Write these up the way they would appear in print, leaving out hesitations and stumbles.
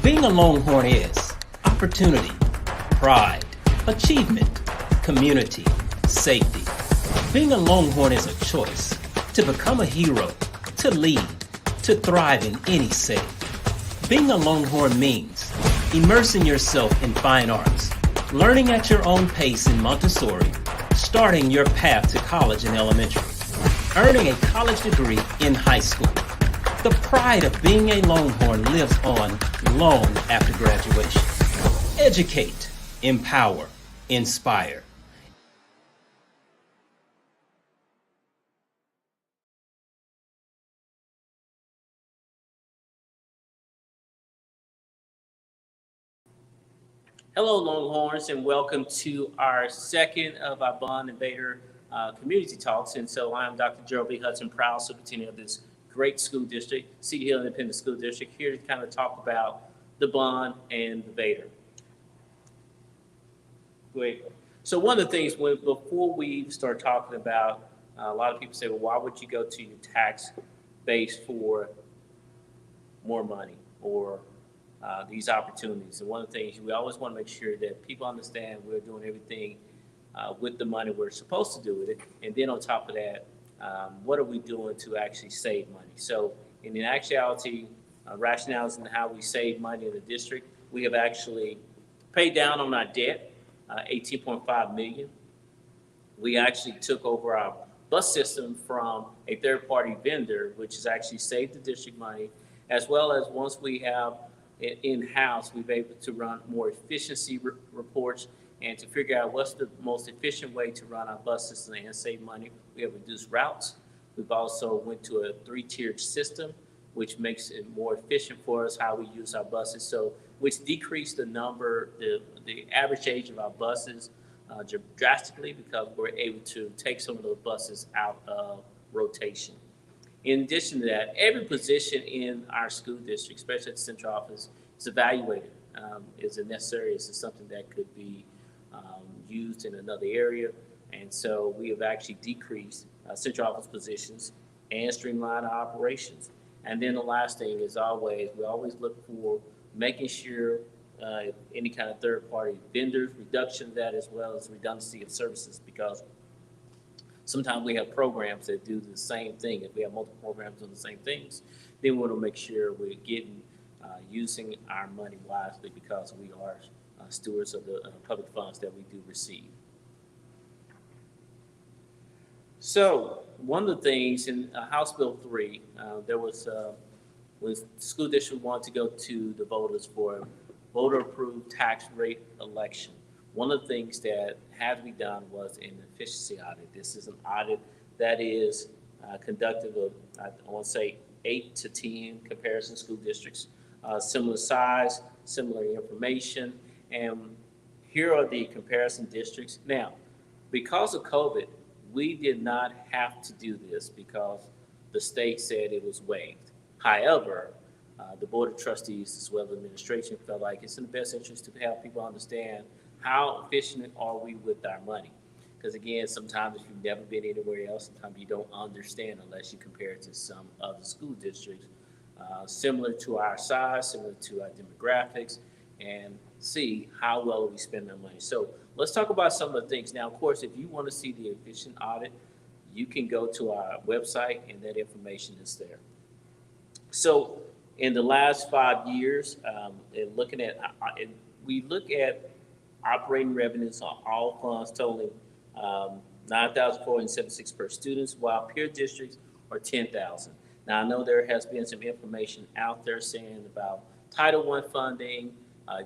Being a Longhorn is opportunity, pride, achievement, community, safety. Being a Longhorn is a choice to become a hero, to lead, to thrive in any setting. Being a Longhorn means immersing yourself in fine arts, learning at your own pace in Montessori, starting your path to college in elementary, earning a college degree in high school. The pride of being a Longhorn lives on long after graduation. Educate, empower, inspire. Hello, Longhorns, and welcome to our second of our Bond and VATRE community talks. And so I'm Dr. Gerald Hudson, proud superintendent of this great school district, Cedar Hill Independent School District, here to kind of talk about the Bond and the VATRE. Great. So one of the things, before we start talking about, a lot of people say, well, why would you go to your tax base for more money or these opportunities? And one of the things we always want to make sure that people understand we're doing everything with the money we're supposed to do with it. And then on top of that, what are we doing to actually save money? So in actuality, rationales in how we save money in the district, we have actually paid down on our debt, $18.5 million. We actually took over our bus system from a third-party vendor, which has actually saved the district money, as well as once we have in-house, we've been able to run more efficiency reports and to figure out what's the most efficient way to run our bus system and save money. We have reduced routes. We've also went to a 3-tiered system, which makes it more efficient for us how we use our buses. So, which decreased the number, the average age of our buses drastically because we're able to take some of those buses out of rotation. In addition to that, every position in our school district, especially at the central office, is evaluated. Is it necessary? Is it something that could be used in another area? And so we have actually decreased central office positions and streamlined our operations. And then the last thing is we always look for making sure any kind of third-party vendors, reduction of that, as well as redundancy of services, because sometimes we have programs that do the same thing. If we have multiple programs doing the same things, then we want to make sure we're using our money wisely because we are stewards of the public funds that we do receive. So one of the things in House Bill 3, there was the school district wanted to go to the voters for a voter-approved tax rate election. One of the things that had to be done was an efficiency audit. This is an audit that is conducted of, I want to say, 8 to 10 comparison school districts, similar size, similar information, and here are the comparison districts. Now, because of COVID, we did not have to do this because the state said it was waived. However, the Board of Trustees as well as administration felt like it's in the best interest to have people understand how efficient are we with our money? Because again, sometimes if you've never been anywhere else, sometimes you don't understand unless you compare it to some other school districts similar to our size, similar to our demographics, and see how well we spend our money. So let's talk about some of the things. Now, of course, if you want to see the efficient audit, you can go to our website and that information is there. So in the last 5 years, we look at operating revenues on all funds totaling $9,476 per student, while peer districts are $10,000. Now, I know there has been some information out there saying about Title I funding,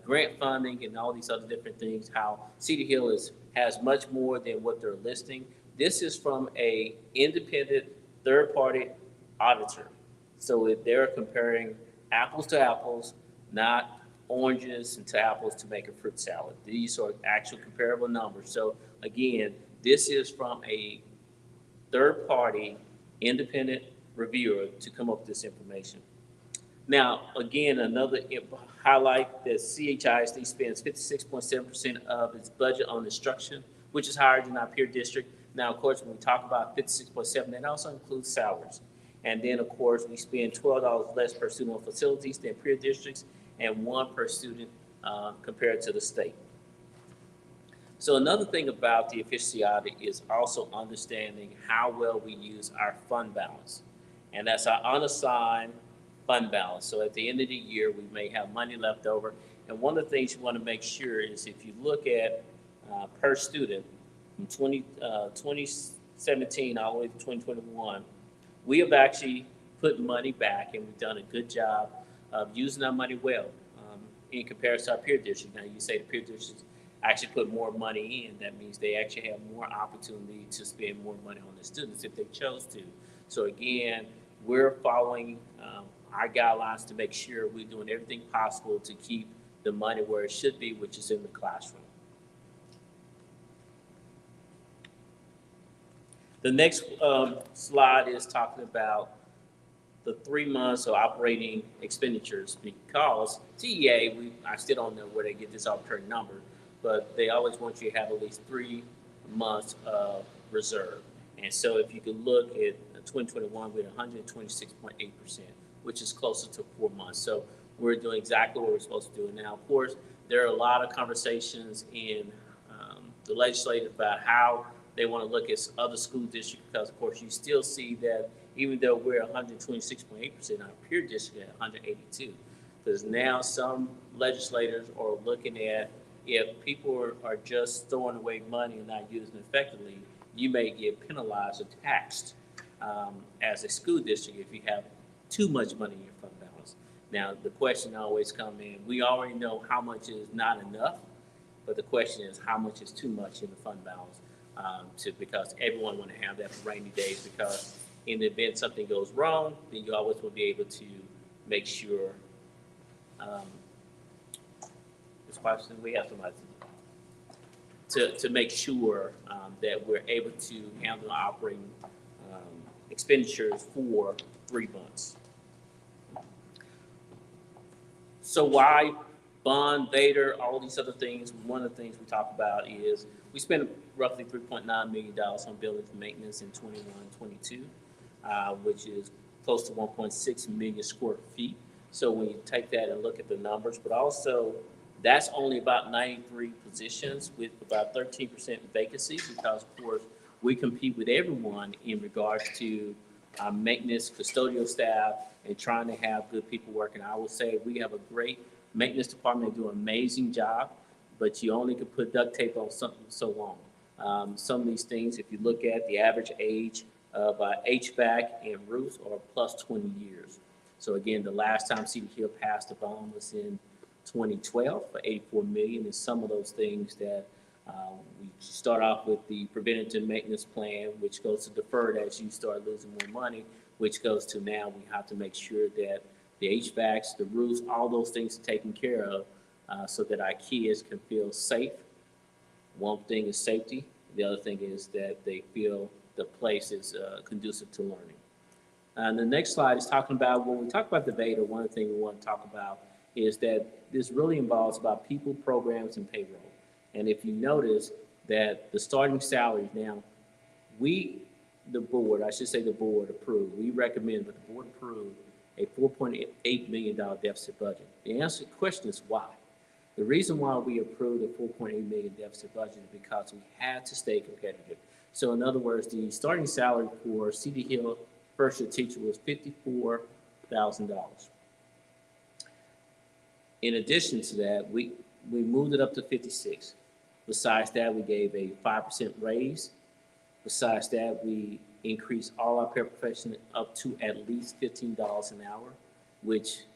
grant funding, and all these other different things, how Cedar Hill has much more than what they're listing. This is from an independent third-party auditor. So if they're comparing apples to apples, not oranges to apples to make a fruit salad. These are actual comparable numbers. So again, this is from a third-party independent reviewer to come up with this information. Now, again, another highlight that CHISD spends 56.7% of its budget on instruction, which is higher than our peer district. Now, of course, when we talk about 56.7, that also includes salaries. And then, of course, we spend $12 less per student on facilities than peer districts. and 1 per student compared to the state. So another thing about the efficiency audit is also understanding how well we use our fund balance. And that's our unassigned fund balance. So at the end of the year, we may have money left over. And one of the things you want to make sure is if you look at per student from 2017 all the way to 2021, we have actually put money back, and we've done a good job of using our money well in comparison to our peer district. Now, you say the peer districts actually put more money in. That means they actually have more opportunity to spend more money on the students if they chose to. So again, we're following our guidelines to make sure we're doing everything possible to keep the money where it should be, which is in the classroom. The next slide is talking about the 3 months of operating expenditures, because TEA, I still don't know where they get this arbitrary number, but they always want you to have at least 3 months of reserve. And so if you could look at 2021, we had 126.8%, which is closer to 4 months. So we're doing exactly what we're supposed to do. Now, of course, there are a lot of conversations in the legislature about how they want to look at other school districts, because, of course, you still see that even though we're 126.8%, our peer district at 182, because now some legislators are looking at if people are just throwing away money and not using it effectively, you may get penalized or taxed as a school district if you have too much money in your fund balance. Now, the question always comes in, we already know how much is not enough, but the question is how much is too much in the fund balance, because everyone want to have that for rainy days, because in the event something goes wrong, then you always will be able to make sure. This question, we have somebody to make sure that we're able to handle operating expenditures for 3 months. So why bond, VATRE, all these other things? One of the things we talk about is we spent roughly $3.9 million on buildings maintenance in 21-22, which is close to 1.6 million square feet. So when you take that and look at the numbers, but also that's only about 93 positions with about 13% vacancy, because of course we compete with everyone in regards to maintenance, custodial staff, and trying to have good people working. I will say we have a great maintenance department. They do an amazing job, but you only can put duct tape on something so long. Some of these things, if you look at the average age of HVAC and roofs, are plus 20 years. So again, the last time Cedar Hill passed a bond was in 2012 for $84 million, and some of those things that we start off with the preventative maintenance plan, which goes to deferred as you start losing more money, which goes to now we have to make sure that the HVACs, the roofs, all those things are taken care of so that our kids can feel safe. One thing is safety. The other thing is that they feel the place is conducive to learning. And the next slide is talking about, when we talk about the VATRE, one of the things we want to talk about is that this really involves about people, programs, and payroll. And if you notice that the starting salaries now, the board approved, we recommend, but the board approved a $4.8 million deficit budget. The answer to the question is why. The reason why we approved a $4.8 million deficit budget is because we had to stay competitive. So in other words, the starting salary for Cedar Hill first year teacher was $54,000. In addition to that, we moved it up to 56. Besides that, we gave a 5% raise. Besides that, we increased all our paraprofessionals up to at least $15 an hour, which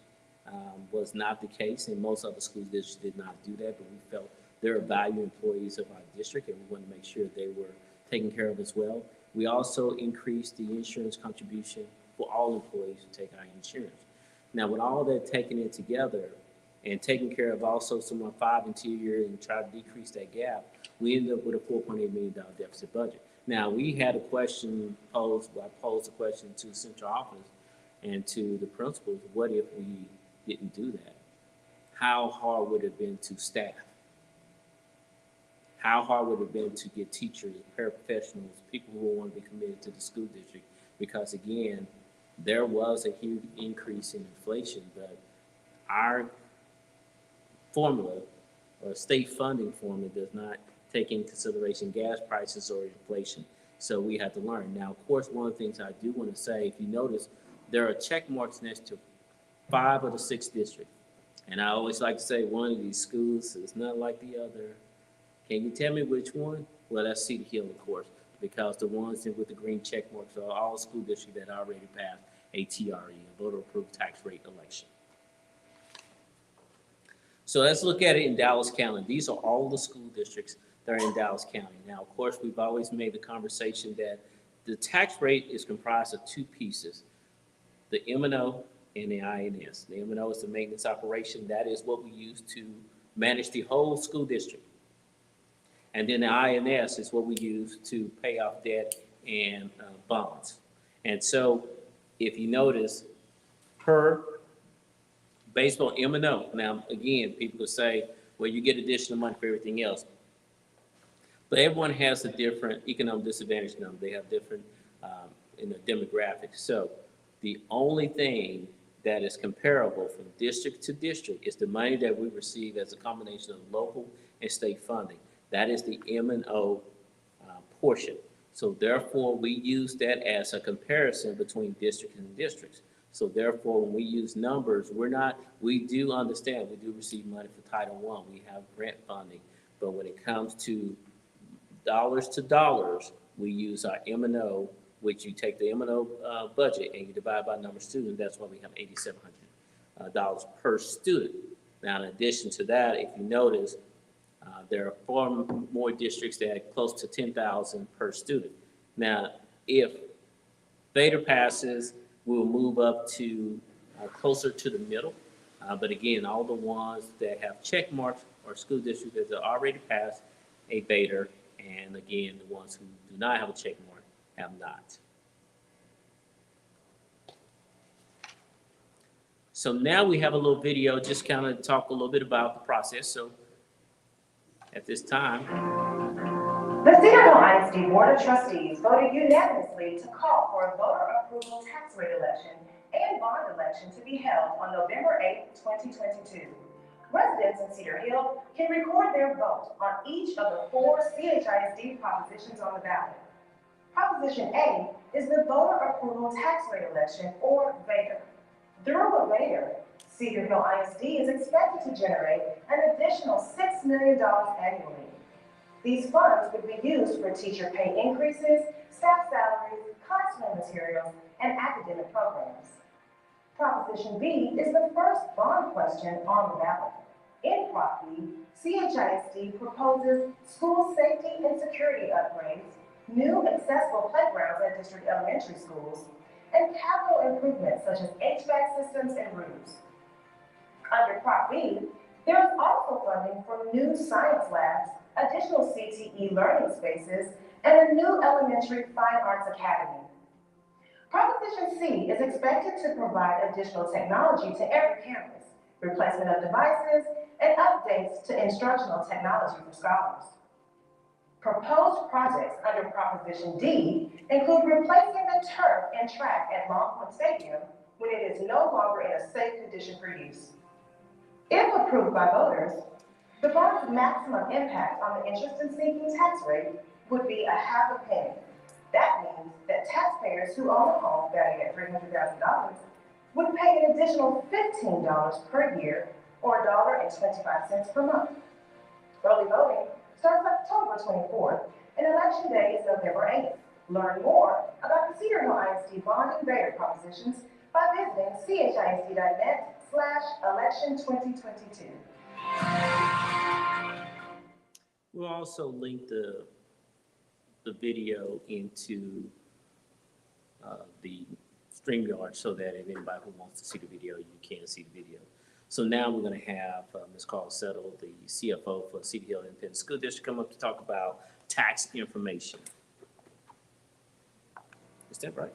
was not the case, and most other school districts did not do that, but we felt they're valued employees of our district, and we wanted to make sure they were taken care of as well. We also increased the insurance contribution for all employees who take our insurance. Now, with all that taken in together, and taking care of also some of our 5 and 2 year and try to decrease that gap, we ended up with a $4.8 million deficit budget. Now, we had a question posed, I posed a question to the central office and to the principals, what if we didn't do that? How hard would it have been to staff? How hard would it have been to get teachers, paraprofessionals, people who want to be committed to the school district? Because again, there was a huge increase in inflation, but our formula or state funding formula does not take into consideration gas prices or inflation. So we have to learn. Now, of course, one of the things I do want to say, if you notice, there are check marks next to 5 of the 6 districts. And I always like to say one of these schools is not like the other. Can you tell me which one? Well, that's Cedar Hill, of course, because the ones with the green check marks are all school districts that already passed a TRE, a voter approved tax rate election. So let's look at it in Dallas County. These are all the school districts that are in Dallas County. Now, of course, we've always made the conversation that the tax rate is comprised of 2 pieces, the M&O and the INS. The M&O is the maintenance operation. That is what we use to manage the whole school district. And then the INS is what we use to pay off debt and bonds. And so if you notice, based on M&O, now again, people will say, well, you get additional money for everything else. But everyone has a different economic disadvantage number. They have different demographics. So the only thing that is comparable from district to district is the money that we receive as a combination of local and state funding. That is the M&O portion. So therefore, we use that as a comparison between districts and districts. So therefore, when we use numbers, we do understand, we do receive money for Title I. We have grant funding. But when it comes to dollars to dollars, we use our M&O, which you take the M&O budget and you divide by number of students. That's why we have $8,700 per student. Now, in addition to that, if you notice, there are 4 more districts that are close to 10,000 per student. Now, if VATRE passes, we'll move up to closer to the middle. But again, all the ones that have check marks are school districts that have already passed a VATRE, and again, the ones who do not have a check mark have not. So now we have a little video, just kind of talk a little bit about the process. So at this time, the Cedar Hill ISD Board of Trustees voted unanimously to call for a voter approval tax rate election and bond election to be held on November 8, 2022. Residents in Cedar Hill can record their vote on each of the 4 CHISD propositions on the ballot. Proposition A is the voter approval tax rate election, or VATRE. Through a VATRE, Cedar Hill ISD is expected to generate an additional $6 million annually. These funds would be used for teacher pay increases, staff salaries, classroom materials, and academic programs. Proposition B is the first bond question on the ballot. In Prop B, CHISD proposes school safety and security upgrades, new accessible playgrounds at district elementary schools, and capital improvements such as HVAC systems and roofs. Under Prop B, there is also funding for new science labs, additional CTE learning spaces, and a new elementary fine arts academy. Proposition C is expected to provide additional technology to every campus, replacement of devices, and updates to instructional technology for scholars. Proposed projects under Proposition D include replacing the turf and track at Longhorn Stadium when it is no longer in a safe condition for use. If approved by voters, the bond's maximum impact on the interest and sinking tax rate would be ½ penny. That means that taxpayers who own a home valued at $300,000 would pay an additional $15 per year, or $1.25 per month. Early voting starts October 24th, and election day is November 8th. Learn more about the Cedar Hill ISD bond and VATRE propositions by visiting CHISD.net/election2022. we'll also link the video into the StreamYard so that if anybody who wants to see the video, you can see the video. So now we're going to have Ms. Carl Settle, the CFO for Cedar Hill Independent School District, come up to talk about tax information. Is that right?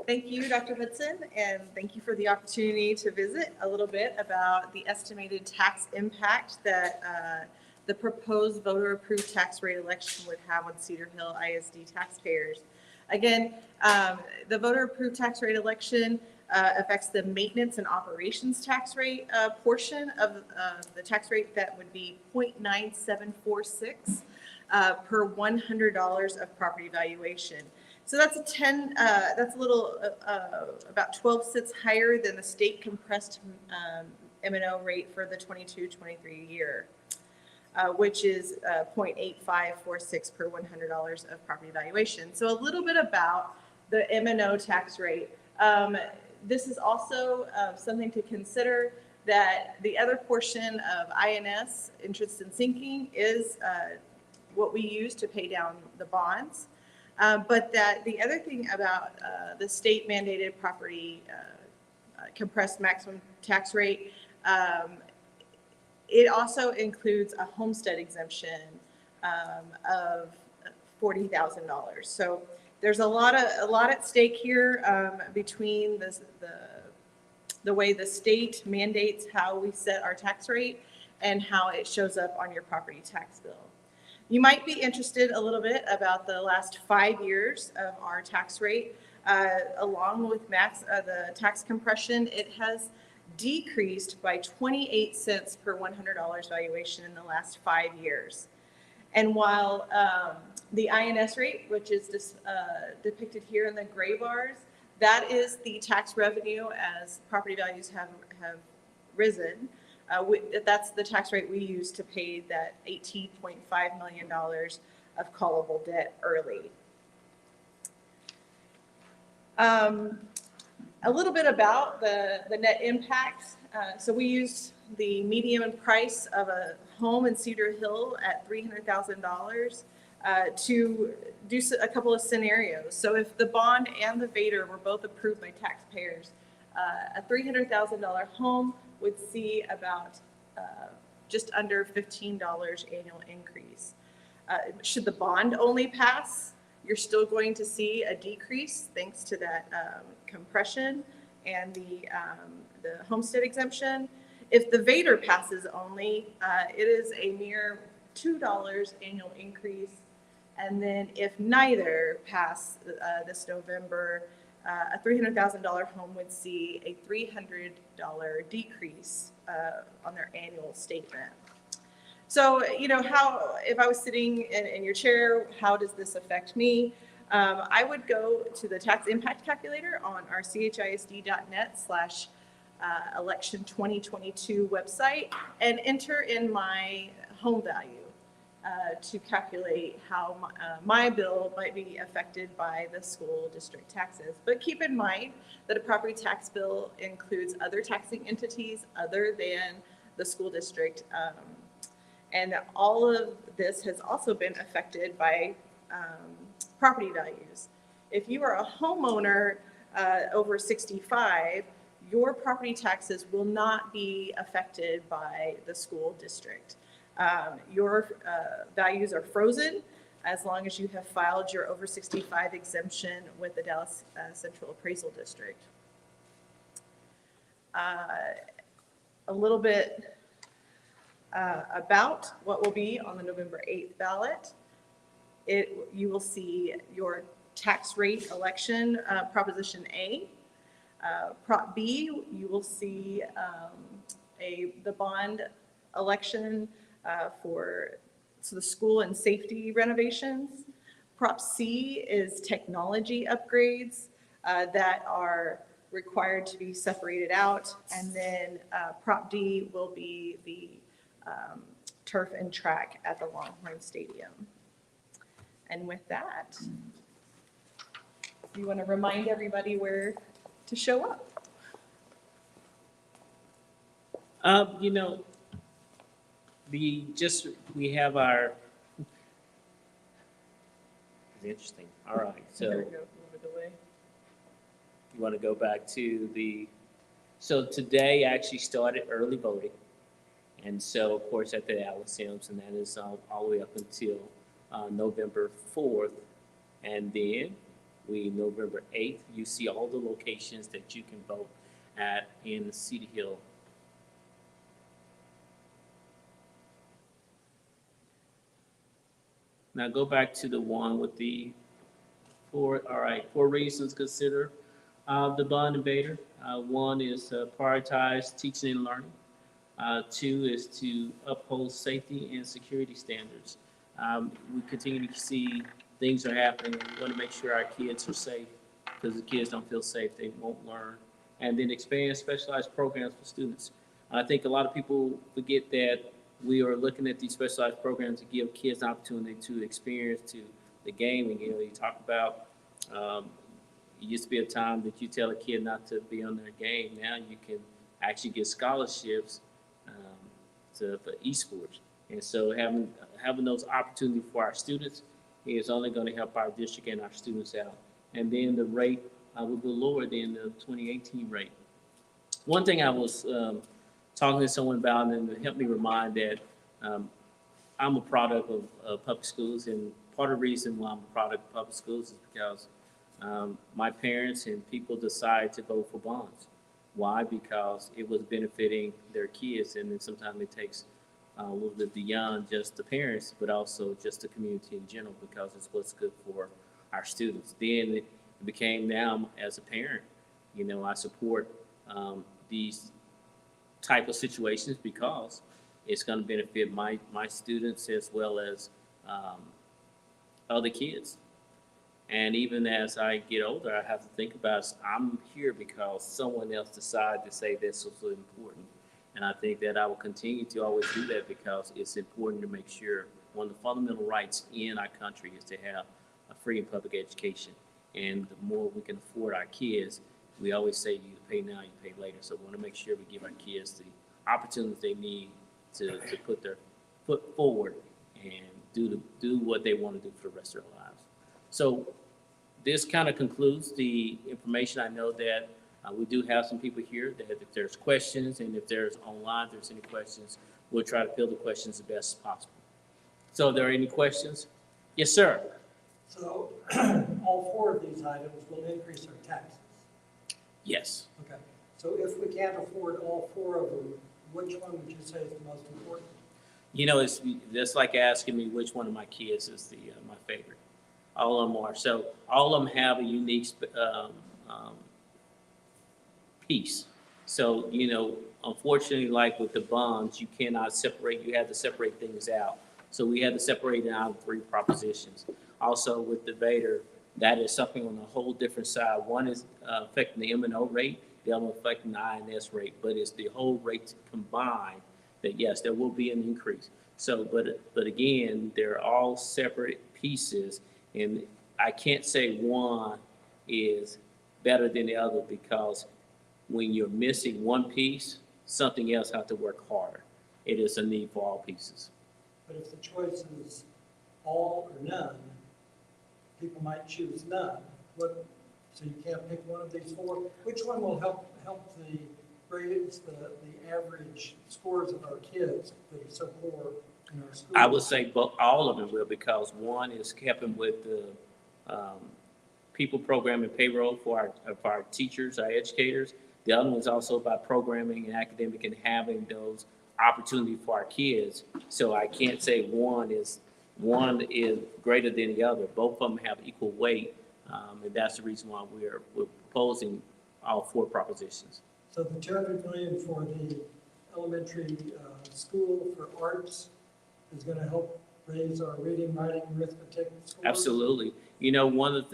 Thank you, Dr. Hudson, and thank you for the opportunity to visit a little bit about the estimated tax impact that the proposed voter-approved tax rate election would have on Cedar Hill ISD taxpayers. Again, the voter-approved tax rate election affects the maintenance and operations tax rate portion of the tax rate. That would be 0.9746 per $100 of property valuation. So that's that's a little, about 12 cents higher than the state compressed M&O rate for the 22-23 year, which is 0.8546 per $100 of property valuation. So a little bit about the M&O tax rate. This is also something to consider, that the other portion of INS, interest and sinking, is what we use to pay down the bonds. But that the other thing about the state mandated property compressed maximum tax rate, it also includes a homestead exemption of $40,000. So there's a lot at stake here between the way the state mandates how we set our tax rate and how it shows up on your property tax bill. You might be interested a little bit about the last 5 years of our tax rate. Along with the tax compression, it has decreased by 28 cents per $100 valuation in the last 5 years. And while the INS rate, which is depicted here in the gray bars, that is the tax revenue as property values have risen. That's the tax rate we use to pay that $18.5 million of callable debt early. A little bit about the net impact. So we used the median price of a home in Cedar Hill at $300,000 to do a couple of scenarios. So if the bond and the VATRE were both approved by taxpayers, a $300,000 home would see about just under $15 annual increase. Should the bond only pass, you're still going to see a decrease thanks to that compression and the homestead exemption. If the VATRE passes only, it is a mere $2 annual increase. And then if neither pass this November, a $300,000 home would see a $300 decrease on their annual statement. So, you know, if I was sitting in your chair, how does this affect me? I would go to the tax impact calculator on our CHISD.net/election 2022 website and enter in my home value to calculate how my bill might be affected by the school district taxes. But keep in mind that a property tax bill includes other taxing entities other than the school district. And all of this has also been affected by property values. If you are a homeowner over 65, your property taxes will not be affected by the school district. Your values are frozen as long as you have filed your over 65 exemption with the Dallas Central Appraisal District. A little bit about what will be on the November 8th ballot. You will see your tax rate election, Proposition A. Prop B, you will see the bond election for the school and safety renovations. Prop C is technology upgrades that are required to be separated out. And then Prop D will be the turf and track at the Longhorn Stadium. And with that, you want to remind everybody where to show up? You know, we have our. It's interesting. All right, so There we go, move it away. you want to go back to so today actually started early voting. And so, of course, at the Allisons, and that is all the way up until November 4th. And then November 8th, you see all the locations that you can vote at in Cedar Hill. Now go back to the one with the Four reasons to consider the bond invader. One is prioritize teaching and learning. Two is to uphold safety and security standards. We continue to see things are happening, and we want to make sure our kids are safe, because if the kids don't feel safe, they won't learn. And then expand specialized programs for students. I think a lot of people forget that we are looking at these specialized programs to give kids an opportunity to experience to the gaming. You know, you talk about, it used to be a time that you tell a kid not to be on their game. Now you can actually get scholarships for esports. And so having those opportunities for our students is only going to help our district and our students out. And then the rate will be lower than the 2018 rate. One thing I was talking to someone about, and it helped me remind that I'm a product of public schools, and part of the reason why I'm a product of public schools is because my parents and people decided to vote for bonds. Why? Because it was benefiting their kids, and then sometimes it takes a little bit beyond just the parents, but also just the community in general, because it's what's good for our students. Then it became, now as a parent, you know, I support these type of situations because it's going to benefit my students as well as other kids. And even as I get older, I have to think about, I'm here because someone else decided to say this was so important. And I think that I will continue to always do that, because it's important to make sure one of the fundamental rights in our country is to have a free and public education. And the more we can afford our kids, we always say you pay now, you pay later. So we want to make sure we give our kids the opportunities they need to put their foot forward and do what they want to do for the rest of their lives. So this kind of concludes the information. I know that we do have some people here that if there's questions, and if there's online, if there's any questions, we'll try to fill the questions the best as possible. So are there any questions? Yes, sir. So all four of these items will increase our taxes. Yes. Okay. So if we can't afford all four of them, which one would you say is the most important? You know, it's just like asking me which one of my kids is my favorite. All of them are. So all of them have a unique piece. So, you know, unfortunately, like with the bonds, you cannot separate, you have to separate things out. So we had to separate it out of 3 propositions. Also with the VATRE, that is something on a whole different side. One is affecting the M&O rate, the other one affecting the INS rate, but it's the whole rate combined that yes, there will be an increase. So, but again, they're all separate pieces, and I can't say one is better than the other, because when you're missing one piece, something else has to work harder. It is a need for all pieces. But if the choice is all or none, people might choose none. So you can't pick one of these 4. Which one will help the grades, the average scores of our kids that are so poor in our schools? I would say all of them will, because one is helping with the people program and payroll for our teachers, our educators. The other one is also about programming and academic and having those opportunities for our kids. So I can't say one is greater than the other. Both of them have equal weight, and that's the reason why we're proposing all 4 propositions. So the $200 million for the elementary school for arts is going to help raise our reading, writing, arithmetic scores? Absolutely. You know, one of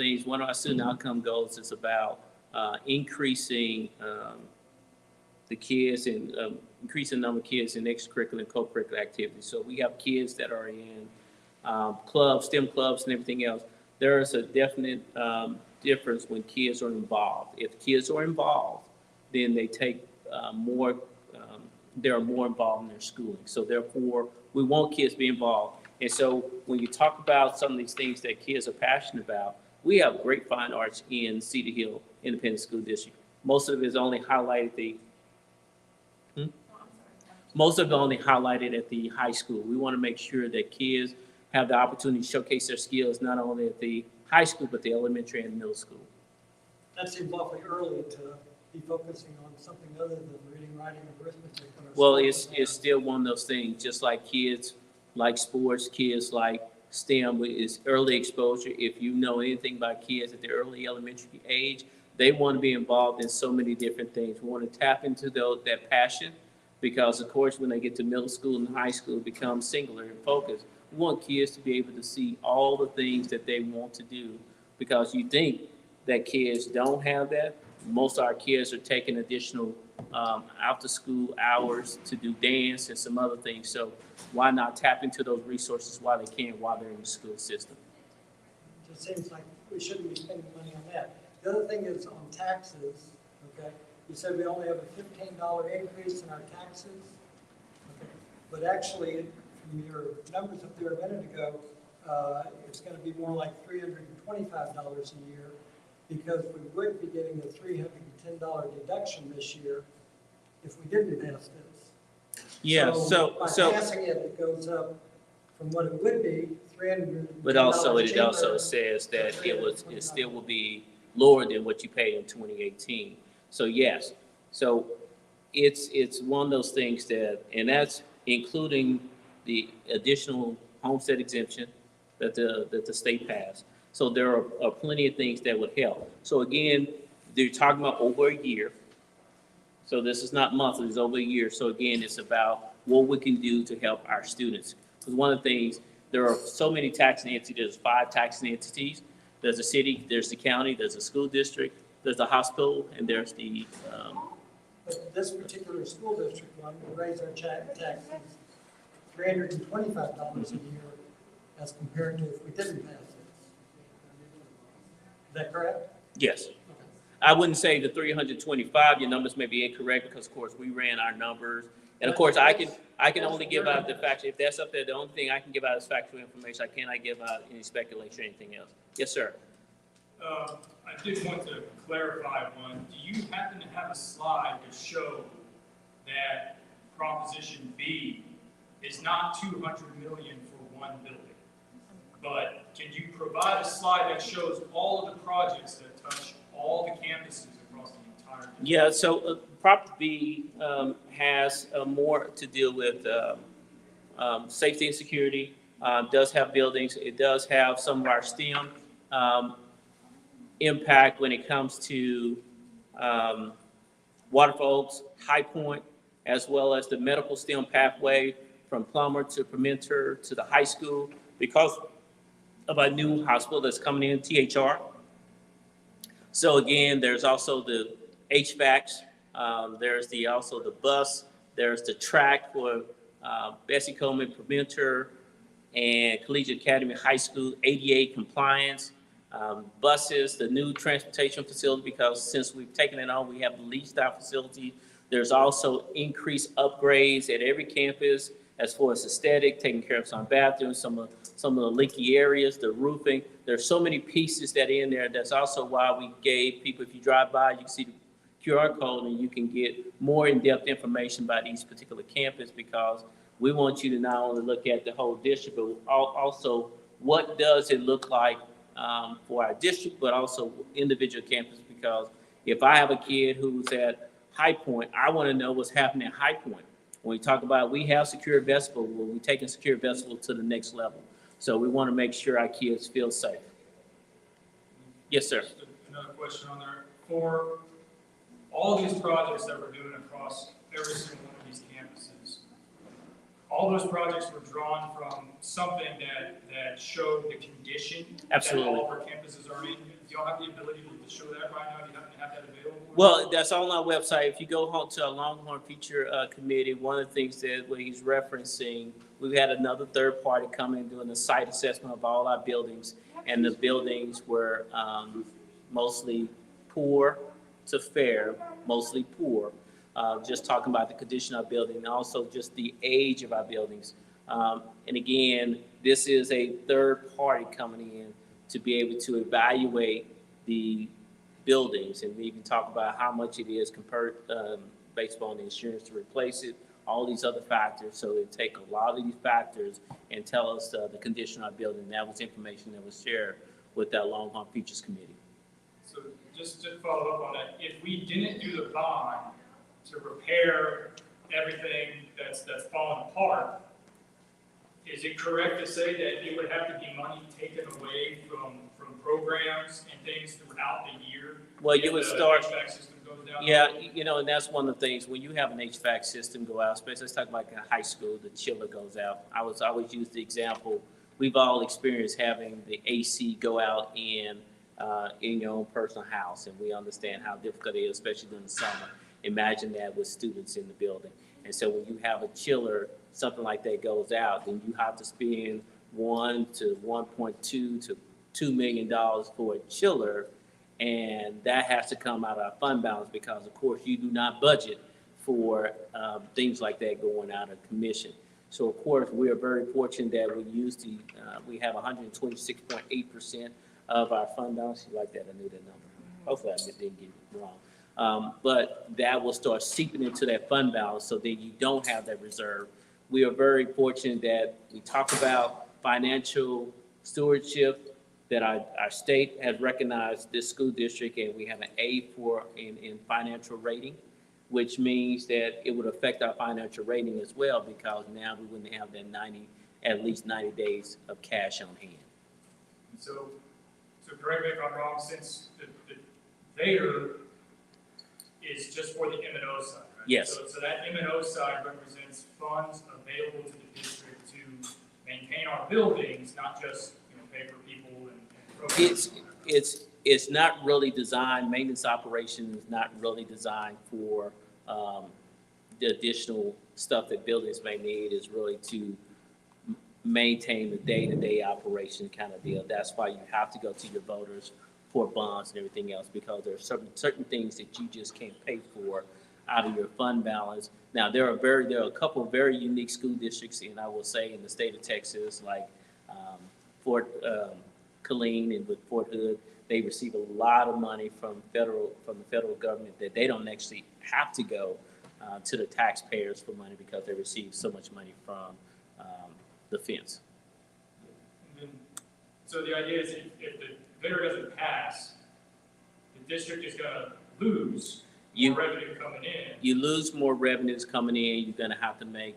our student outcome goals is about increasing the kids and increasing the number of kids in extracurricular and co-curricular activities. So we have kids that are in clubs, STEM clubs and everything else. There is a definite difference when kids are involved. If kids are involved, then they take more, they're more involved in their schooling. So therefore, we want kids to be involved. And so when you talk about some of these things that kids are passionate about, we have great fine arts in Cedar Hill Independent School District. Most of it is only highlighted most of it only highlighted at the high school. We want to make sure that kids have the opportunity to showcase their skills not only at the high school, but the elementary and middle school. That seems awfully early to be focusing on something other than reading, writing, and arithmetic. Well, it's still one of those things, just like kids like sports, kids like STEM is early exposure. If you know anything about kids at the early elementary age, they want to be involved in so many different things. We want to tap into that passion because, of course, when they get to middle school and high school, it becomes singular and focused. We want kids to be able to see all the things that they want to do because you think that kids don't have that. Most of our kids are taking additional after school hours to do dance and some other things. So why not tap into those resources while they can, while they're in the school system? It just seems like we shouldn't be spending money on that. The other thing is on taxes, okay? You said we only have a $15 increase in our taxes. Okay. But actually, from your numbers up there a minute ago, it's going to be more like $325 a year because we would be getting a $310 deduction this year if we didn't pass this. Yeah, By passing it, it goes up from what it would be, $300. But also, it cheaper. also says that it still will be lower than what you paid in 2018. So yes, so it's one of those things that, and that's including the additional homestead exemption that the state passed. So there are plenty of things that would help. So again, they're talking about over a year. So this is not monthly, it's over a year. So again, it's about what we can do to help our students. Because one of the things, there are so many taxing entities, there's 5 taxing entities. There's a city, there's the county, there's a school district, there's the hospital, and there's the, But this particular school district one will raise our taxes $325 a year as compared to if we didn't pass this. Is that correct? yes. I wouldn't say the 325, your numbers may be incorrect because of course we ran our numbers. And of course I can only give out the facts. If that's up there, the only thing I can give out is factual information. I cannot give out any speculation or anything else. Yes, sir. I did want to clarify one. Do you happen to have a slide to show that Proposition B is not 200 million for one building? But can you provide a slide that shows all of the projects that touch all the campuses across the entire district? Yeah, so Prop B has more to deal with safety and security, does have buildings. It does have some of our STEM impact when it comes to Waterfall Oaks, High Point, as well as the medical STEM pathway from plumber to preventer to the high school because of our new hospital that's coming in, THR. So again, there's also the HVACs, there's also the bus, there's the track for Bessie Coleman Preventer and Collegiate Academy High School, ADA compliance, buses, the new transportation facility, because since we've taken it on, we have leased our facility. There's also increased upgrades at every campus as far as aesthetic, taking care of some bathrooms, some of the leaky areas, the roofing. There's so many pieces that are in there. That's also why we gave people, if you drive by, you can see the QR code and you can get more in-depth information about each particular campus because we want you to not only look at the whole district, but also what does it look like for our district, but also individual campus. Because if I have a kid who's at High Point, I want to know what's happening at High Point. When we talk about we have secure vestibule, we're taking secure vestibule to the next level. So we want to make sure our kids feel safe. Yes, sir. Just another question on there. For all these projects that we're doing across every single one of these campuses, all those projects were drawn from something that showed the condition Absolutely. that all of our campuses are in. Do y'all have the ability to show that right now? Do you happen to have that available? Well, that's on our website. If you go home to our Longhorn Feature Committee, one of the things that what he's referencing, we've had another third party come in doing a site assessment of all our buildings, and the buildings were mostly poor to fair, mostly poor. Just talking about the condition of our building, and also just the age of our buildings. And again, this is a third party coming in to be able to evaluate the buildings, and we even talk about how much it is compared based on the insurance to replace it, all these other factors. So they take a lot of these factors and tell us the condition of our building. That was information that was shared with that Longhorn Features Committee. So just to follow up on that, if we didn't do the bond to repair everything that's fallen apart, is it correct to say that it would have to be money taken away from programs and things throughout the year? Well, you if would the start, HVAC system goes down? yeah, you know, and that's one of the things, when you have an HVAC system go out, especially let's talk about in high school, the chiller goes out. I always use the example, we've all experienced having the AC go out in your own personal house, and we understand how difficult it is, especially during the summer. Imagine that with students in the building. And so when you have a chiller, something like that goes out, then you have to spend $1 to $1.2 to $2 million for a chiller, and that has to come out of our fund balance because, of course, you do not budget for things like that going out of commission. So, of course, we are very fortunate that we have 126.8% of our fund balance. You like that? I knew that number. Hopefully, I didn't get it wrong. But that will start seeping into that fund balance so that you don't have that reserve. We are very fortunate that we talk about financial stewardship, that our state has recognized this school district, and we have an A in financial rating, which means that it would affect our financial rating as well, because now we wouldn't have that at least 90 days of cash on hand. So correct me if I'm wrong, since the VATRE is just for the M&O side, right? Yes. So that M&O side represents funds available to the district to maintain our buildings, not just, pay for people and programs. It's not really designed, maintenance operation is not really designed for the additional stuff that buildings may need. Is really to maintain the day-to-day operation kind of deal. That's why you have to go to your voters for bonds and everything else, because there are certain things that you just can't pay for out of your fund balance. Now, there are a couple of very unique school districts, and I will say in the state of Texas, like Fort Killeen and with Fort Hood, they receive a lot of money from the federal government that they don't actually have to go to the taxpayers for money, because they receive so much money from the fence. And then, so the idea is if the VATRE doesn't pass, the district is going to lose more revenue coming in. You lose more revenues coming in. You're going to have to make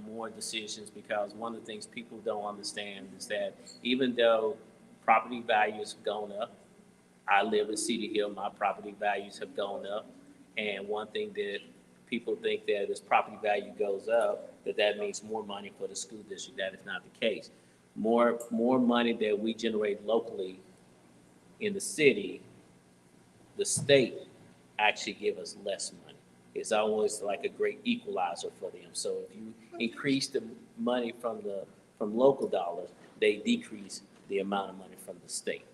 more decisions, because one of the things people don't understand is that even though property values have gone up, I live in Cedar Hill, my property values have gone up. And one thing that people think that as property value goes up, that means more money for the school district. That is not the case. More money that we generate locally in the city, the state actually give us less money. It's always like a great equalizer for them. So if you increase the money from local dollars, they decrease the amount of money from the state.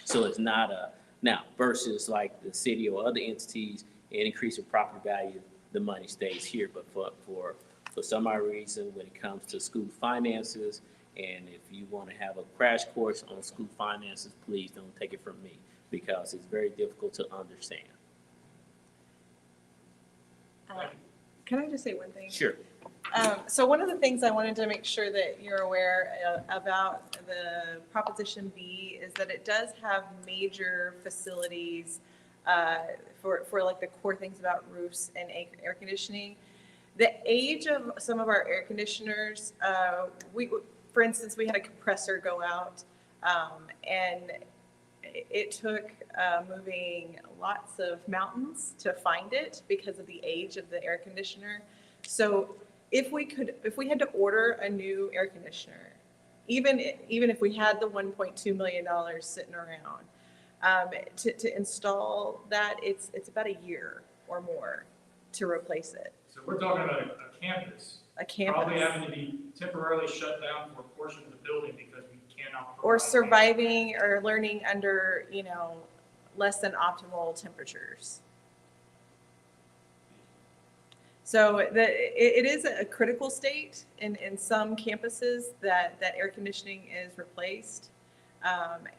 So it's not now versus like the city or other entities, an increase in property value, the money stays here. But for some odd reason, when it comes to school finances, and if you want to have a crash course on school finances, please don't take it from me, because it's very difficult to understand. Can I just say one thing? Sure. So one of the things I wanted to make sure that you're aware about the Proposition B is that it does have major facilities for like the core things about roofs and air conditioning. The age of some of our air conditioners, for instance, we had a compressor go out, and it took moving lots of mountains to find it because of the age of the air conditioner. So if we had to order a new air conditioner, even if we had the $1.2 million sitting around, to install that, it's about a year or more to replace it. So we're talking about a campus. A campus. Probably having to be temporarily shut down for a portion of the building because we cannot. Or provide surviving or learning under, less than optimal temperatures. So it is a critical state in some campuses that air conditioning is replaced.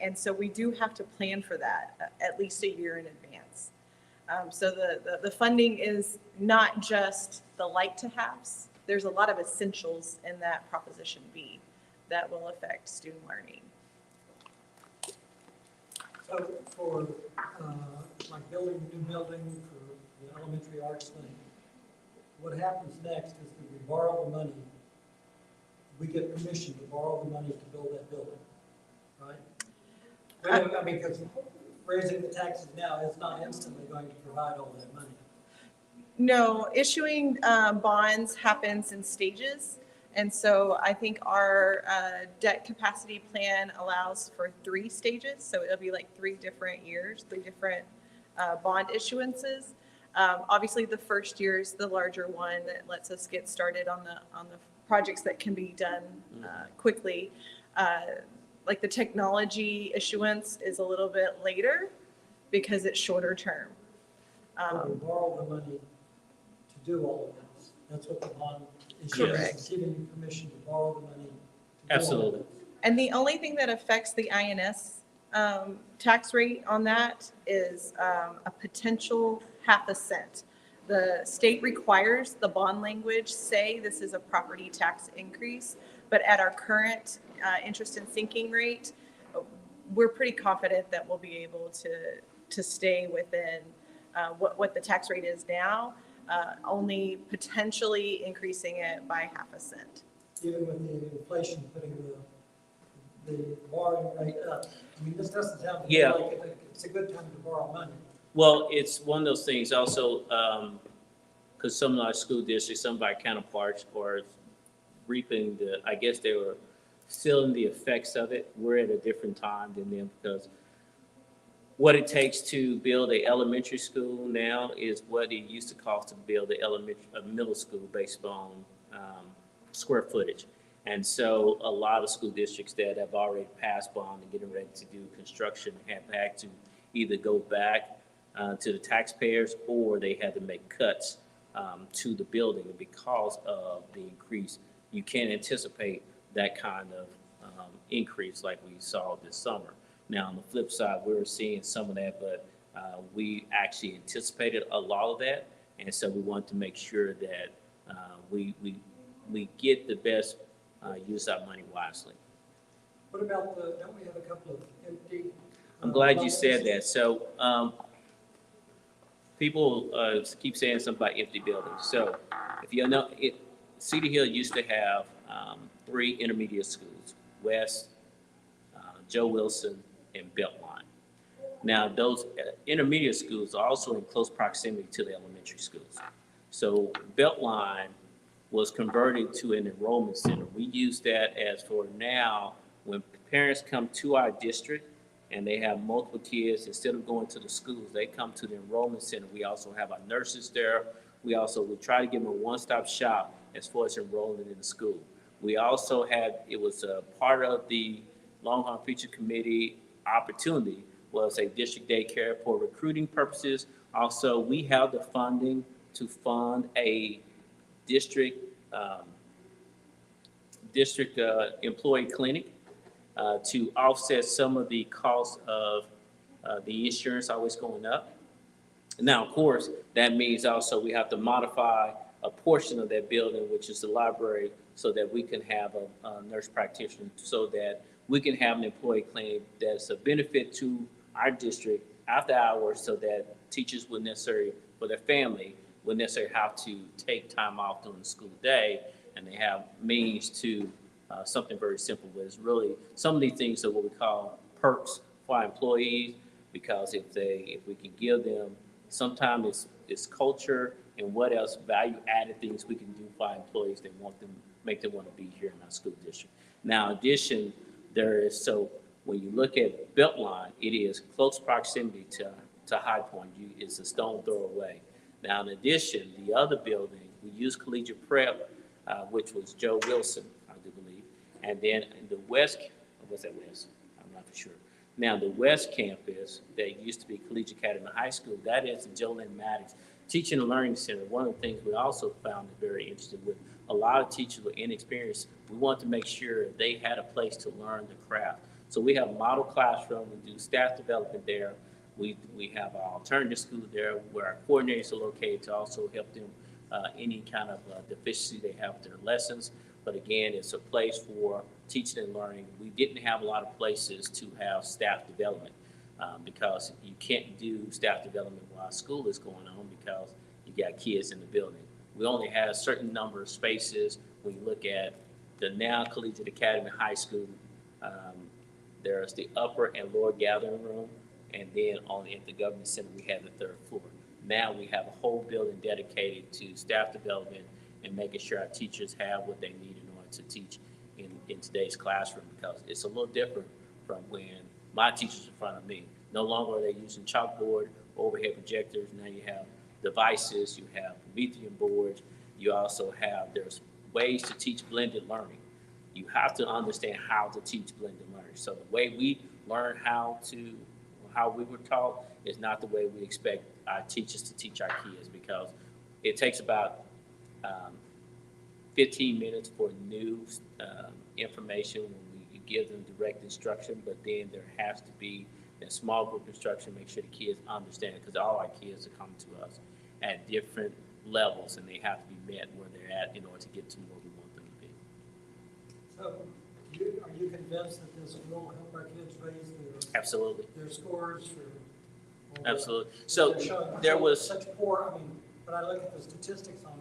And so we do have to plan for that at least a year in advance. So the funding is not just the like-to-haves. There's a lot of essentials in that Proposition B that will affect student learning. So for, like building a new building for the elementary arts thing, what happens next is that we borrow the money, we get permission to borrow the money to build that building, right? Well, I mean, because raising the taxes now is not instantly going to provide all that money. No, issuing bonds happens in stages. And so I think our debt capacity plan allows for 3 stages. So it'll be like 3 different years, 3 different bond issuances. Obviously, the first year is the larger one that lets us get started on the projects that can be done quickly. Like the technology issuance is a little bit later because it's shorter term. So we borrow the money to do all of this. That's what the bond issue Correct. is, giving you permission to borrow the money. To do all of Absolutely. this. And the only thing that affects the INS tax rate on that is a potential ½ cent. The state requires the bond language say this is a property tax increase, but at our current interest and sinking rate, we're pretty confident that we'll be able to stay within what the tax rate is now, only potentially increasing it by ½ cent. Even with the inflation putting the borrowing rate up. I mean, this doesn't sound to me Yeah. like it's a good time to borrow money. Well, it's one of those things also, because some of our school districts, some of our counterparts are reaping I guess they were still in the effects of it. We're at a different time than them because what it takes to build a elementary school now is what it used to cost to build a middle school based on square footage. And so a lot of school districts that have already passed bond and getting ready to do construction have had to either go back to the taxpayers or they had to make cuts to the building because of the increase. You can't anticipate that kind of increase like we saw this summer. Now, on the flip side, we're seeing some of that, but we actually anticipated a lot of that. And so we want to make sure that we get the best use our money wisely. What about don't we have a couple of empty? I'm glad you bond said issues? that. So people keep saying something about empty buildings. So if you know, Cedar Hill used to have 3 intermediate schools, West, Joe Wilson, and Beltline. Now, those intermediate schools are also in close proximity to the elementary schools. So Beltline was converted to an enrollment center. We use that as for now, when parents come to our district and they have multiple kids, instead of going to the schools, they come to the enrollment center. We also have our nurses there. We try to give them a one-stop shop as far as enrolling in the school. We also had, it was a part of the Longhorn Preacher Committee opportunity was a district daycare for recruiting purposes. Also, we have the funding to fund a district employee clinic to offset some of the costs of the insurance always going up. Now, of course, that means also we have to modify a portion of that building, which is the library, so that we can have a nurse practitioner, so that we can have an employee clinic that's a benefit to our district after hours, so that teachers would necessarily, for their family, would necessarily have to take time off during the school day, and they have means to something very simple, but it's really some of these things are what we call perks for our employees, because if we can give them, sometimes it's culture and what else value added things we can do for our employees that make them want to be here in our school district. Now, in addition, so when you look at Beltline, it is close proximity to High Point. It's a stone throw away. Now, in addition, the other building, we use Collegiate Prep, which was Joe Wilson, I do believe. And then the West, or was that West? I'm not for sure. Now, the West campus that used to be Collegiate Academy High School, that is the Jolene Maddox Teaching and Learning Center. One of the things we also found very interesting with a lot of teachers with inexperience, we want to make sure they had a place to learn the craft. So we have a model classroom, we do staff development there. We have our alternative school there where our coordinators are located to also help them any kind of deficiency they have with their lessons. But again, it's a place for teaching and learning. We didn't have a lot of places to have staff development because you can't do staff development while school is going on because you got kids in the building. We only had a certain number of spaces when you look at the now Collegiate Academy High School, there's the upper and lower gathering room, and then at the government center, we have the third floor. Now we have a whole building dedicated to staff development and making sure our teachers have what they need in order to teach in today's classroom, because it's a little different from when my teachers in front of me. No longer are they using chalkboard, overhead projectors. Now you have devices, you have Promethean boards, you also have, there's ways to teach blended learning. You have to understand how to teach blended learning. So the way we learn how we were taught is not the way we expect our teachers to teach our kids, because it takes about 15 minutes for new information when you give them direct instruction, but then there has to be a small group instruction, make sure the kids understand, because all our kids are coming to us at different levels, and they have to be met where they're at in order to get to where we want them to be. So are you convinced that this will help our kids raise Absolutely. their scores for? Absolutely. So there was Such poor, I mean, when I look at the statistics on it,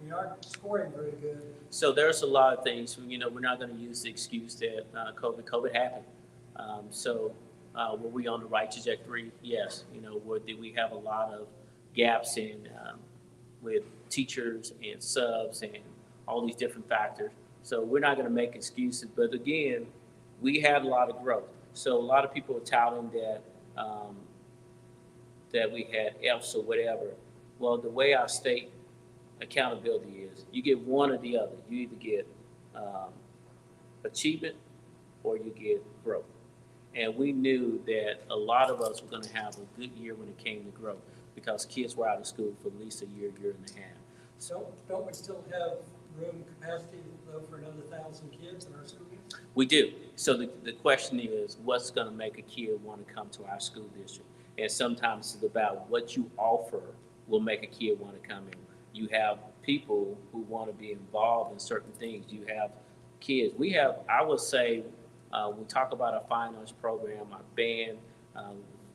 we aren't scoring very good. So there's a lot of things, we're not going to use the excuse that COVID happened. Were we on the right trajectory? Yes. Did we have a lot of gaps in with teachers and subs and all these different factors? So we're not going to make excuses, but again, we had a lot of growth. So a lot of people are touting that we had Fs or whatever. Well, the way our state accountability is, you get one or the other. You either get achievement or you get growth. And we knew that a lot of us were going to have a good year when it came to growth, because kids were out of school for at least a year and a half. So don't we still have room capacity though for another 1,000 kids in our schools? We do. So the question is, what's going to make a kid want to come to our school district? And sometimes it's about what you offer will make a kid want to come in. You have people who want to be involved in certain things. You have kids. I would say, we talk about our fine arts program, our band,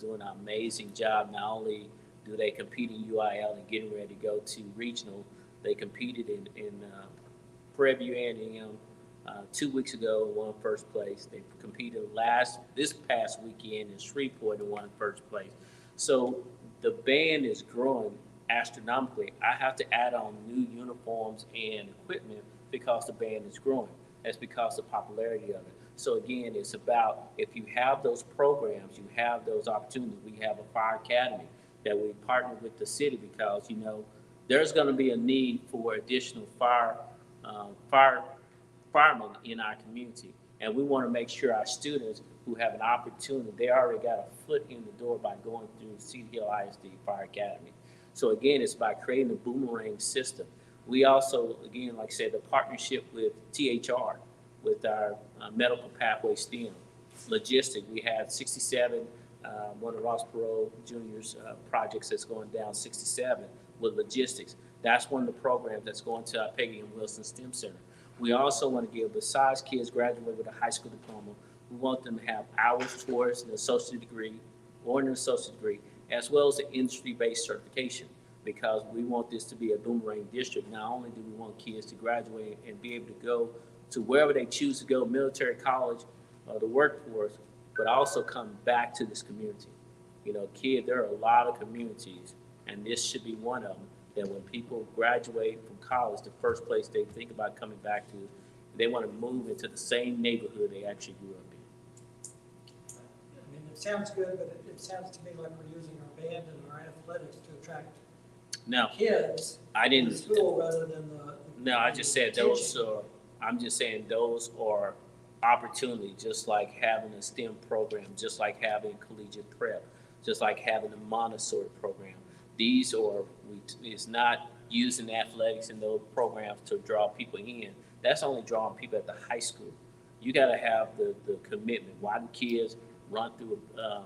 doing an amazing job. Not only do they compete in UIL and getting ready to go to regional, they competed in Prairie View A&M 2 weeks ago and won first place. They competed this past weekend in Shreveport and won first place. So the band is growing astronomically. I have to add on new uniforms and equipment because the band is growing. That's because of the popularity of it. So again, it's about, if you have those programs, you have those opportunities. We have a fire academy that we partner with the city, because there's going to be a need for additional firemen in our community, and we want to make sure our students who have an opportunity, they already got a foot in the door by going through Cedar Hill ISD Fire Academy. So again, it's by creating a boomerang system. We also, again, like I said, the partnership with THR, with our medical pathway STEM, logistics. We have 67, one of Ross Perot Jr.'s projects that's going down 67 with logistics. That's one of the programs that's going to our Peggy and Wilson STEM Center. We also want to give, besides kids graduating with a high school diploma, we want them to have hours towards an associate degree or an associate degree, as well as an industry-based certification, because we want this to be a boomerang district. Not only do we want kids to graduate and be able to go to wherever they choose to go, military, college, the workforce, but also come back to this community. There are a lot of communities, and this should be one of them, that when people graduate from college, the first place they think about coming back to, they want to move into the same neighborhood they actually grew up in. I mean, it sounds good, but it sounds to me like we're using our band and our athletics to attract kids to the school rather than the. No, I just said those are, I'm just saying those are opportunities, just like having a STEM program, just like having collegiate prep, just like having a Montessori program. These are, it's not using athletics in those programs to draw people in. That's only drawing people at the high school. You got to have the commitment. Why do kids run through a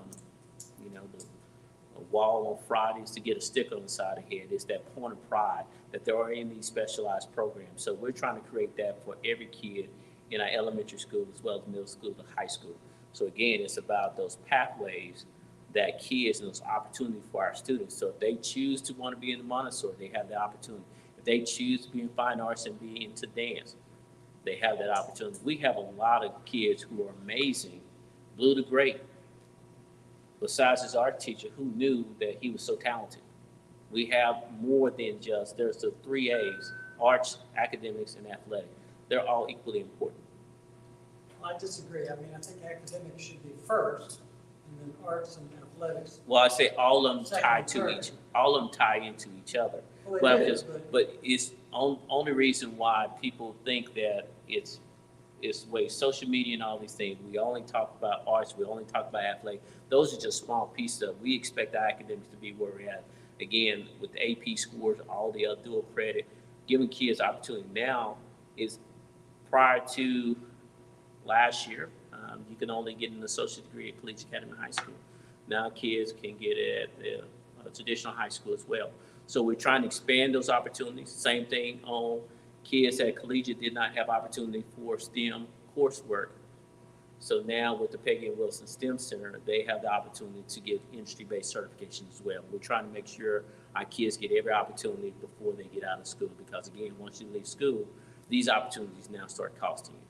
wall on Fridays to get a sticker on the side of the head? It's that point of pride that there are in these specialized programs. So we're trying to create that for every kid in our elementary school, as well as middle school to high school. So again, it's about those pathways that kids and those opportunities for our students. So if they choose to want to be in the Montessori, they have the opportunity. If they choose to be in fine arts and be into dance, they have that opportunity. We have a lot of kids who are amazing, blue to great. Besides his art teacher, who knew that he was so talented. We have more than just, there's the 3 A's, arts, academics, and athletic. They're all equally important. I disagree. I mean, I think academics should be first, and then arts and athletics. Well, I say all of them tie Second, to third. all of them tie into each other. Well, But, it I'm is, just, but it's only reason why people think that it's way social media and all these things. We only talk about arts, we only talk about athletic. Those are just small pieces of it. We expect the academics to be where we're at. Again, with the AP scores, all the other dual credit, giving kids opportunity now is prior to last year, you can only get an associate degree at Collegiate Academy High School. Now kids can get it at the traditional high school as well. So we're trying to expand those opportunities. Same thing on kids at Collegiate did not have opportunity for STEM coursework. So now with the Peggy and Wilson STEM Center, they have the opportunity to get industry-based certification as well. We're trying to make sure our kids get every opportunity before they get out of school, because again, once you leave school, these opportunities now start costing you.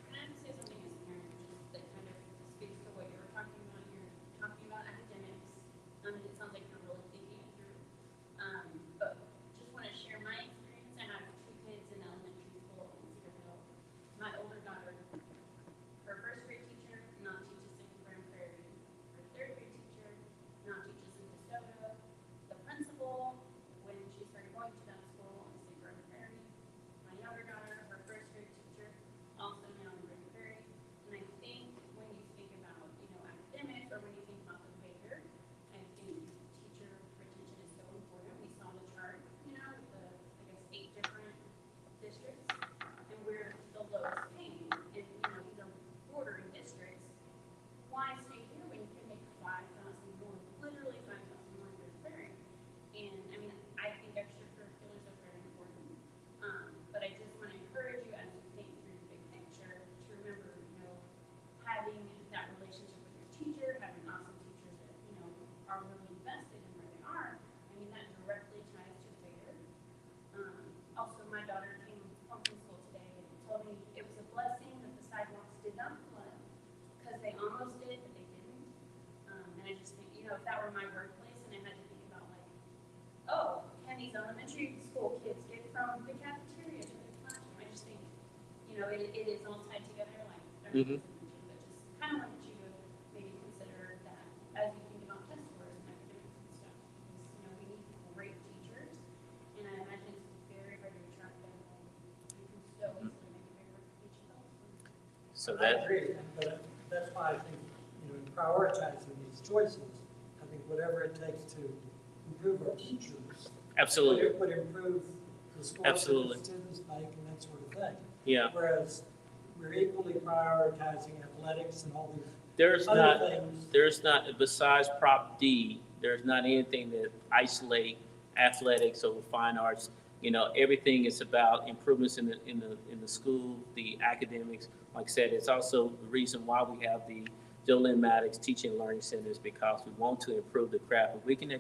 Can I say something as a parent, just that kind of speaks to what you were talking about? You're talking about academics, and it sounds like you're really thinking it through. But just want to share my experience. I have 2 kids in elementary school in Cedar Hill. My older daughter, her first grade teacher not teaches in Grand Prairie. Her third grade teacher not teaches in DeSoto. The principal, when she started going to that school, is in Grand Prairie. My younger daughter, her first grade teacher, also now in Grand Prairie. And I think when you think about, academics, or when you think about the behavior, I think teacher retention is so important. We saw the chart, with the, 8 different districts, and we're the lowest paying. And, these are bordering districts. Why stay here when you can make 5,000 more, literally 5,000 more in Grand Prairie? And, I think extracurriculars are very important. But I just want to encourage you, as you think through the big picture, to remember, having that relationship with your teacher, having awesome teachers that, are really invested in where they are. That directly ties to fair. Also, my daughter came home from school today and told me it was a blessing that the sidewalks did not flood, because they almost did, but they didn't. And I just think, if that were my workplace and I had to think about, oh, can these elementary school kids get from the cafeteria to the classroom? I just think, it is all tied together, like everything mentioned, but just kind of wanted you to maybe consider that as you think about test scores and academics and stuff. Because, we need great teachers, and I imagine it's very hard to attract them. You can so easily make a big work for each of those. So I that, agree, but that's why I think, in prioritizing these choices, I think whatever it takes to improve our teachers. absolutely, Would improve the scores Absolutely. that the students make and that sort of thing. yeah. Whereas we're equally prioritizing athletics and all these There's other not, things. besides Prop D, there's not anything that isolate athletics or fine arts. Everything is about improvements in the school, the academics. Like I said, it's also the reason why we have the Jolynn Maddox Teaching and Learning Centers, because we want to improve the craft. If we can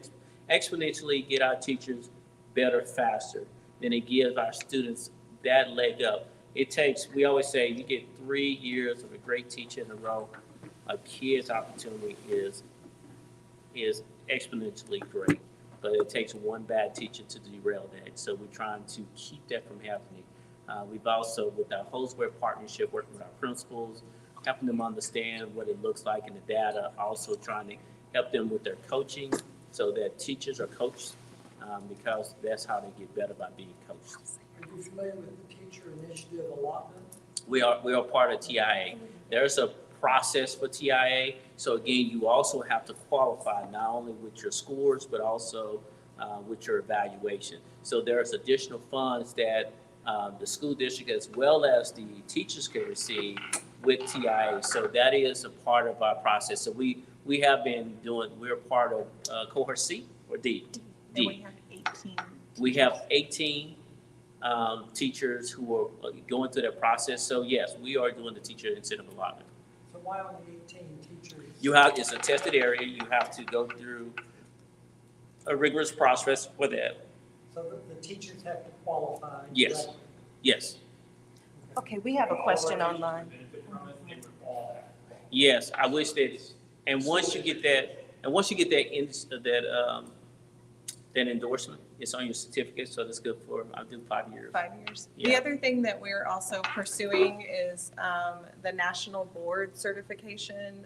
exponentially get our teachers better faster, then it gives our students that leg up. It takes, we always say, you get 3 years of a great teacher in a row, a kid's opportunity is exponentially great. But it takes one bad teacher to derail that. So we're trying to keep that from happening. We've also, with our Hoseware partnership, working with our principals, helping them understand what it looks like in the data, also trying to help them with their coaching so that teachers are coached, because that's how they get better, by being coached. Are you familiar with the teacher initiative allotment? We are part of TIA. There's a process for TIA. So again, you also have to qualify not only with your scores, but also with your evaluation. So there's additional funds that the school district as well as the teachers can receive with TIA. So that is a part of our process. So we have been doing, we're part of cohort C or D? And we have 18. We have 18 teachers who are going through that process. So yes, we are doing the teacher incentive allotment. So why only 18 teachers? It's a tested area. You have to go through a rigorous process for that. So the teachers have to qualify? Yes. directly. Yes. Okay, we have a question online. Benefit from it, they would all have. Yes, I wish that, and once you get that that endorsement, it's on your certificate, so that's good for, I'll do 5 years. 5 years. The Yeah. other thing that we're also pursuing is the National Board Certification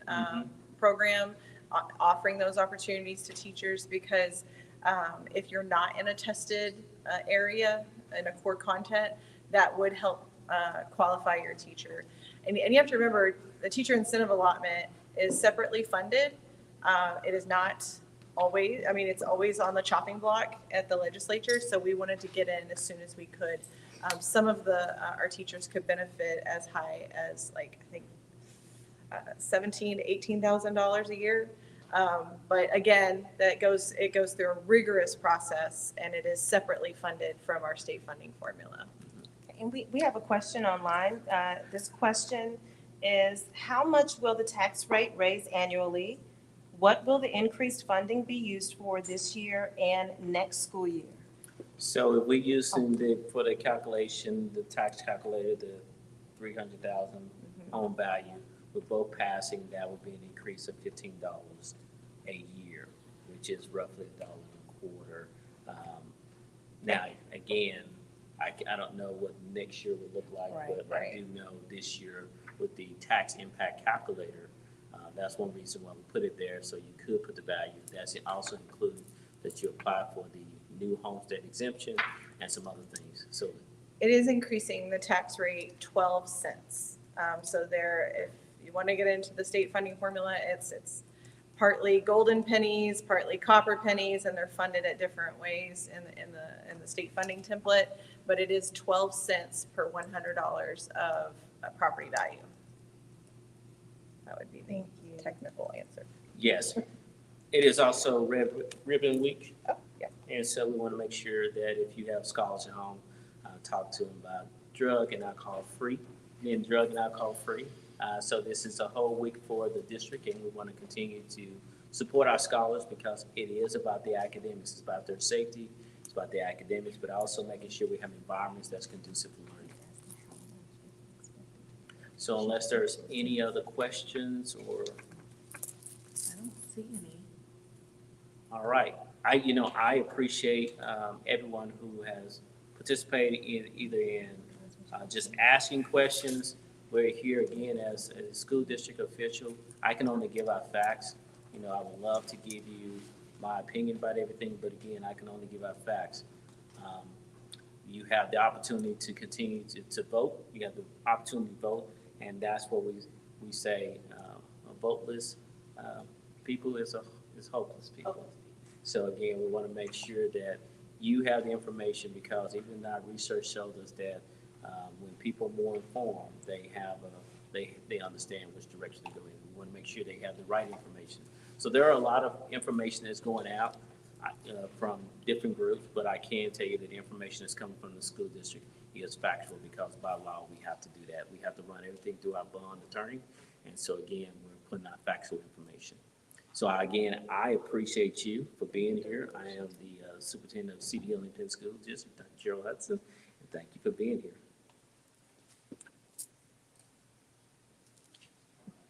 program, offering those opportunities to teachers because if you're not in a tested area in a core content, that would help qualify your teacher. And you have to remember, the teacher incentive allotment is separately funded. It is not always, I mean, it's always on the chopping block at the legislature, so we wanted to get in as soon as we could. Some of our teachers could benefit as high as like, I think, $17,000 to $18,000 a year. But again, it goes through a rigorous process and it is separately funded from our state funding formula. And we have a question online. This question is, how much will the tax rate raise annually? What will the increased funding be used for this year and next school year? So if we're using for the calculation, the tax calculator, the 300,000 home value, with both passing, that would be an increase of $15 a year, which is roughly $1.25. Now, again, I don't know what next year would look like, but I do know this year with the tax impact calculator, that's one reason why we put it there, so you could put the value. That's also include that you apply for the new homestead exemption and some other things. So It is increasing the tax rate 12 cents. So if you want to get into the state funding formula, it's partly golden pennies, partly copper pennies, and they're funded at different ways in the state funding template. But it is 12 cents per $100 of property value. That would be the technical answer. yes, it is also Ribbon Week. Oh, yeah. And so we want to make sure that if you have scholars at home, talk to them about drug and alcohol free. So this is a whole week for the district, and we want to continue to support our scholars because it is about the academics. It's about their safety, it's about the academics, but also making sure we have environments that's conducive to learning. So unless there's any other questions or, I don't see any. all right. I appreciate everyone who has participated in just asking questions. We're here again as a school district official. I can only give out facts. I would love to give you my opinion about everything, but again, I can only give out facts. You have the opportunity to continue to vote. You have the opportunity to vote, and that's what we say. A voteless people is hopeless people. So again, we want to make sure that you have the information because even our research showed us that when people are more informed, they understand which direction to go in. We want to make sure they have the right information. So there are a lot of information that's going out from different groups, but I can tell you that the information that's coming from the school district is factual because by law we have to do that. We have to run everything through our bond attorney, and so again, we're putting out factual information. So again, I appreciate you for being here. I am the superintendent of CHISD Nov School District, Dr. Gerald Hudson, and thank you for being here.